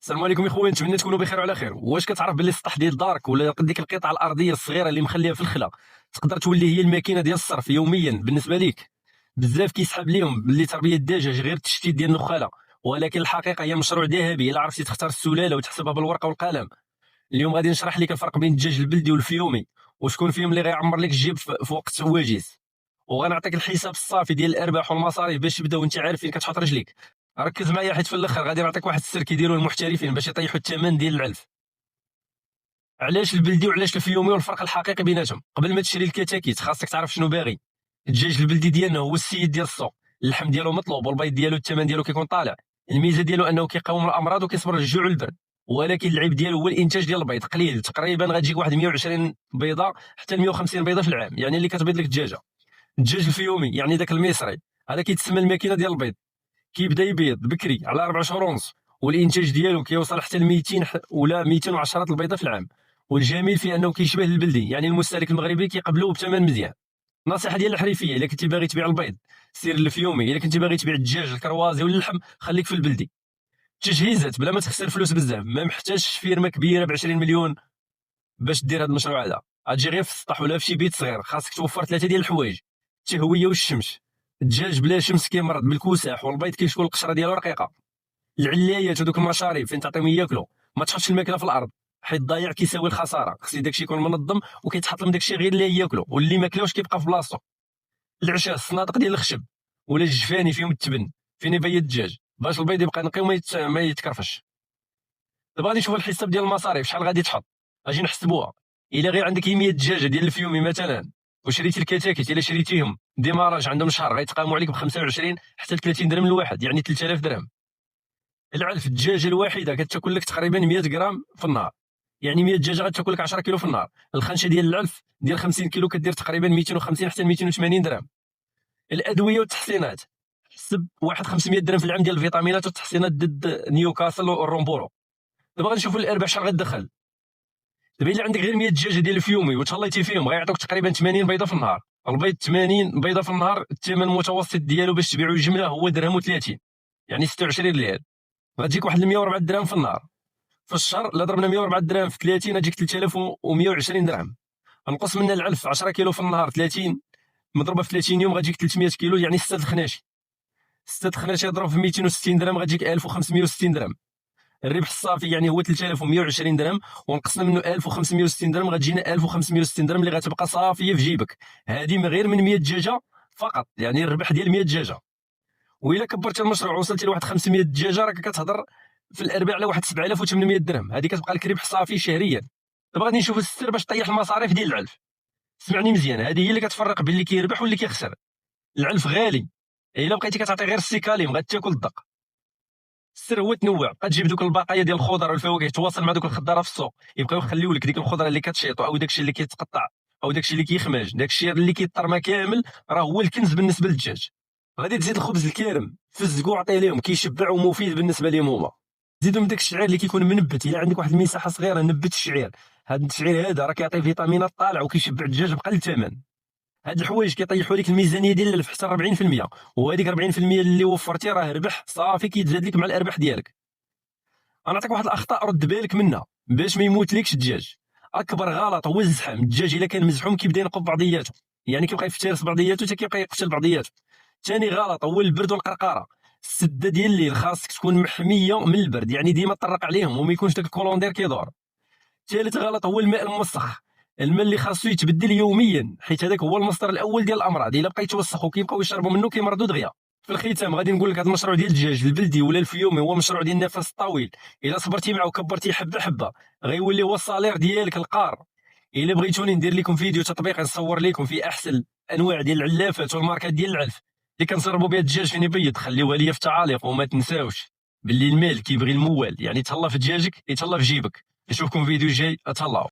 السلام عليكم اخوان، نتمنى تكونوا بخير وعلى خير. واش كتعرف باللي السطح ديال دارك ولا ديك القطعه الارضيه الصغيره اللي مخليها في الخلا تقدر تولي هي الماكينه ديال الصرف يوميا بالنسبه ليك؟ بزاف كيسحب ليهم باللي تربيه الدجاج غير التشتيت ديال النخاله، ولكن الحقيقه هي مشروع ذهبي الا عرفتي تختار السلاله وتحسبها بالورقه والقلم. اليوم غادي نشرح لك الفرق بين الدجاج البلدي والفيومي، وشكون فيهم اللي غيعمر لك الجيب في وقت وجيز، وغنعطيك الحساب الصافي ديال الارباح والمصاريف باش تبدا وانت عارف فين كتحط رجليك. ركز معايا حيت في الاخر غادي نعطيك واحد السر كيديروا المحترفين باش يطيحوا الثمن ديال العلف. علاش البلدي وعلاش الفيومي والفرق الحقيقي بيناتهم؟ قبل ما تشري الكتاكيت خاصك تعرف شنو باغي. الدجاج البلدي ديالنا هو السيد ديال السوق، اللحم ديالو مطلوب والبيض ديالو الثمن ديالو كيكون طالع. الميزه ديالو انه كيقاوم الامراض وكيصبر الجوع والبرد، ولكن العيب ديالو هو الانتاج ديال البيض قليل. تقريبا غتجيك واحد 120 بيضه حتى 150 بيضه في العام، يعني اللي كتبيض لك الدجاجه. الدجاج الفيومي يعني داك المصري هذا كيتسمى الماكينه ديال البيض، كيبدا يبيض بكري على 4 شهور ونص، والانتاج ديالو كيوصل حتى ل 200 ولا 210 البيضه في العام. والجميل فيه انه كيشبه البلدي، يعني المستهلك المغربي كيقبلوه بثمن مزيان. النصيحه ديال الحريفيه، الا كنتي باغي تبيع البيض سير للفيومي، الا كنتي باغي تبيع الدجاج الكروازي ولا اللحم خليك في البلدي. تجهيزات بلا ما تخسر فلوس بزاف، ما محتاجش فيرما كبيره ب 20 مليون باش دير هذا المشروع هذا. غتجي غير في السطح ولا في شي بيت صغير، خاصك توفر 3 ديال الحوايج: التهويه والشمس. الدجاج بلا شمس كيمرض بالكساح، والبيض كيشكل القشره ديالو رقيقه. العلايات ودوك المشاريب فين تعطيهم ياكلوا، ما تحطش الماكله في الارض حيت الضياع كيساوي الخساره. خص داكشي يكون منظم وكيتحط لهم داكشي غير اللي ياكلوا، واللي ما كلاوش كيبقى في بلاصتو. العشاء الصنادق ديال الخشب ولا الجفاني فيهم التبن، فين يبيض الدجاج باش البيض يبقى نقي وما يتكرفش. دابا غادي نشوفوا الحساب ديال المصاريف شحال غادي تحط، اجي نحسبوها. الا غير عندك 100 دجاجه ديال الفيومي مثلا وشريتي الكتاكيت، الا شريتيهم ديماراج عندهم شهر غيتقاموا عليك ب 25 حتى ل 30 درهم الواحد، يعني 3000 درهم. العلف الدجاجه الواحده كتاكل لك تقريبا 100 غرام في النهار، يعني 100 دجاجه غتاكل لك 10 كيلو في النهار. الخنشه ديال العلف ديال 50 كيلو كدير تقريبا 250 حتى 280 درهم. الادويه والتحسينات حسب واحد 500 درهم في العام ديال الفيتامينات والتحسينات ضد نيوكاسل والرومبورو. دابا غنشوفوا الارباح شحال غتدخل. دابا الا عندك غير 100 دجاجه ديال الفيومي وتهليتي فيهم غيعطوك تقريبا 80 بيضه في النهار. البيض 80 بيضه في النهار، الثمن المتوسط ديالو باش تبيعو الجمله هو درهم و30، يعني 26 ريال. غتجيك واحد 104 درهم في النهار. في الشهر الا ضربنا 104 درهم في 30 غتجيك 3120 درهم. نقص من العلف 10 كيلو في النهار، 30 مضروبه في 30 يوم غتجيك 300 كيلو، يعني 6 الخناشي. 6 الخناشي ضرب في 260 درهم غتجيك 1560 درهم. الربح الصافي يعني هو 3120 درهم، ونقصنا منه 1560 درهم غتجينا 1560 درهم اللي غتبقى صافيه في جيبك. هذه من غير من 100 دجاجه فقط، يعني الربح ديال 100 دجاجه. والا كبرت المشروع وصلتي لواحد 500 دجاجه راك كتهضر في الارباع على واحد 7800 درهم، هذه كتبقى لك ربح صافي شهريا. دابا غادي نشوفوا السر باش طيح المصاريف ديال العلف. اسمعني مزيان، هذه هي اللي كتفرق بين اللي كيربح واللي كيخسر. العلف غالي، الا بقيتي كتعطي غير السيكاليم غتاكل الدق. السر هو تنوع، بقى تجيب دوك البقايا ديال الخضر والفواكه، تواصل مع دوك الخضاره في السوق يبقاو يخليو لك ديك الخضره اللي كتشيطو او داكشي اللي كيتقطع او داكشي اللي كيخماج، داكشي اللي كيطرمى كامل راه هو الكنز بالنسبه للدجاج. غادي تزيد الخبز الكارم فزقو عطيه لهم، كيشبع ومفيد بالنسبه لهم هما. زيدوا من داك الشعير اللي كيكون منبت، الا عندك واحد المساحه صغيره نبت الشعير. هذا الشعير هذا راه كيعطي فيتامينات طالع وكيشبع الدجاج بقل الثمن. هاد الحوايج كيطيحوا لك الميزانيه ديال العلف حتى 40%، وهذيك 40% اللي وفرتي راه ربح صافي كيتزاد لك مع الارباح ديالك. انا نعطيك واحد الاخطاء رد بالك منها باش ما يموتلكش الدجاج. اكبر غلط هو الزحام. الدجاج الا كان مزحوم كيبدا ينقض بعضياته، يعني كيبقى يفترس بعضياته حتى كيبقى يقتل بعضياته. ثاني غلط هو البرد والقرقره. السده ديال الليل خاصك تكون محميه من البرد، يعني ديما طرق عليهم وما يكونش داك الكولوندير كيدور. ثالث غلط هو الماء الموسخ. الماء اللي خاصو يتبدل يوميا حيت هذاك هو المصدر الاول ديال الامراض. الا بقى يتوسخ وكيبقاو يشربوا منه كيمرضوا دغيا. في الختام غادي نقول لك هذا المشروع ديال الدجاج البلدي ولا الفيومي هو مشروع ديال النفس الطويل. الا صبرتي معه وكبرتي حبه حبه غيولي هو الصالير ديالك القار. الا بغيتوني ندير لكم فيديو تطبيق نصور لكم فيه احسن انواع ديال العلافات والماركات ديال العلف اللي كنصربوا بها الدجاج فين يبيض، خليوها ليا في التعاليق. وما تنساوش باللي المال كيبغي الموال، يعني تهلا في دجاجك يتهلا في جيبك. نشوفكم فيديو جاي، اتهلاو.